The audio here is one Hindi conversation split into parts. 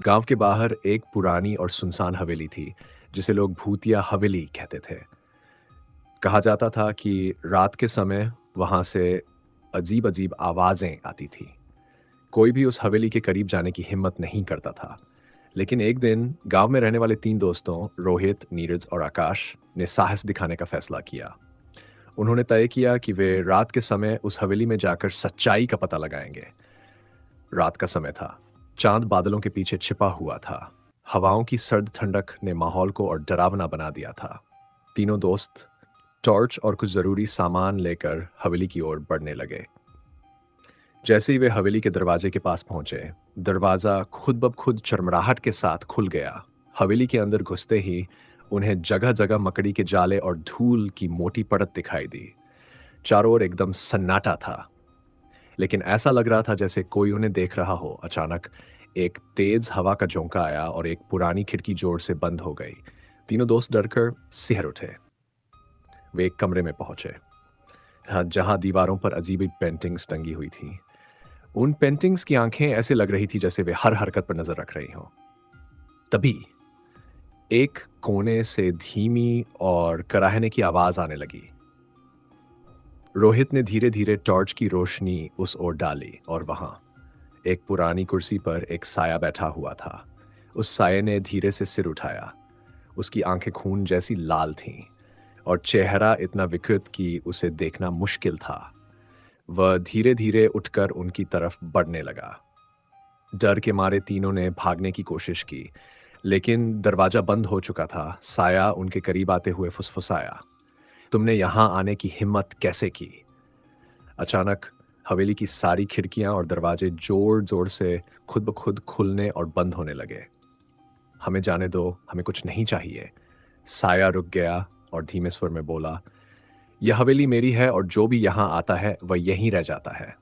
गांव के बाहर एक पुरानी और सुनसान हवेली थी, जिसे लोग भूतिया हवेली कहते थे। कहा जाता था कि रात के समय वहां से अजीब-अजीब आवाजें आती थी। कोई भी उस हवेली के करीब जाने की हिम्मत नहीं करता था। लेकिन एक दिन गांव में रहने वाले 3 दोस्तों रोहित, नीरज और आकाश ने साहस दिखाने का फैसला किया। उन्होंने तय किया कि वे रात के समय उस हवेली में जाकर सच्चाई का पता लगाएंगे। रात का समय था। चांद बादलों के पीछे छिपा हुआ था। हवाओं की सर्द ठंडक ने माहौल को और डरावना बना दिया था। तीनों दोस्त टॉर्च और कुछ जरूरी सामान लेकर हवेली की ओर बढ़ने लगे। जैसे ही वे हवेली के दरवाजे के पास पहुंचे, दरवाजा खुद ब खुद चरमराहट के साथ खुल गया। हवेली के अंदर घुसते ही उन्हें जगह जगह मकड़ी के जाले और धूल की मोटी परत दिखाई दी। चारों ओर एकदम सन्नाटा था, लेकिन ऐसा लग रहा था जैसे कोई उन्हें देख रहा हो। अचानक एक तेज हवा का झोंका आया और एक पुरानी खिड़की जोर से बंद हो गई। तीनों दोस्त डरकर सिहर उठे। वे एक कमरे में पहुंचे, जहां दीवारों पर अजीब पेंटिंग्स टंगी हुई थी। उन पेंटिंग्स की आंखें ऐसे लग रही थी जैसे वे हर हरकत पर नजर रख रही हों। तभी एक कोने से धीमी और कराहने की आवाज आने लगी। रोहित ने धीरे धीरे टॉर्च की रोशनी उस ओर डाली और वहां एक पुरानी कुर्सी पर एक साया बैठा हुआ था। उस साये ने धीरे से सिर उठाया। उसकी आंखें खून जैसी लाल थीं और चेहरा इतना विकृत कि उसे देखना मुश्किल था। वह धीरे धीरे उठकर उनकी तरफ बढ़ने लगा। डर के मारे तीनों ने भागने की कोशिश की, लेकिन दरवाजा बंद हो चुका था। साया उनके करीब आते हुए फुसफुसाया, तुमने यहां आने की हिम्मत कैसे की? अचानक हवेली की सारी खिड़कियां और दरवाजे जोर जोर से खुद ब खुद खुलने और बंद होने लगे। हमें जाने दो, हमें कुछ नहीं चाहिए। साया रुक गया और धीमे स्वर में बोला, यह हवेली मेरी है और जो भी यहां आता है वह यहीं रह जाता है।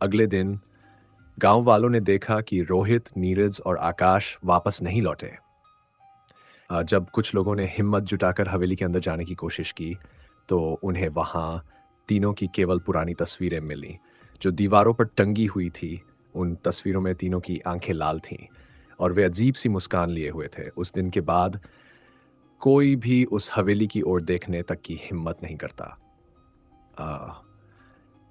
अगले दिन गांव वालों ने देखा कि रोहित, नीरज और आकाश वापस नहीं लौटे। जब कुछ लोगों ने हिम्मत जुटाकर हवेली के अंदर जाने की कोशिश की, तो उन्हें वहां तीनों की केवल पुरानी तस्वीरें मिलीं, जो दीवारों पर टंगी हुई थी। उन तस्वीरों में तीनों की आंखें लाल थीं और वे अजीब सी मुस्कान लिए हुए थे। उस दिन के बाद कोई भी उस हवेली की ओर देखने तक की हिम्मत नहीं करता। आ,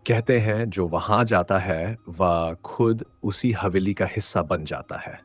कहते हैं जो वहां जाता है वह खुद उसी हवेली का हिस्सा बन जाता है।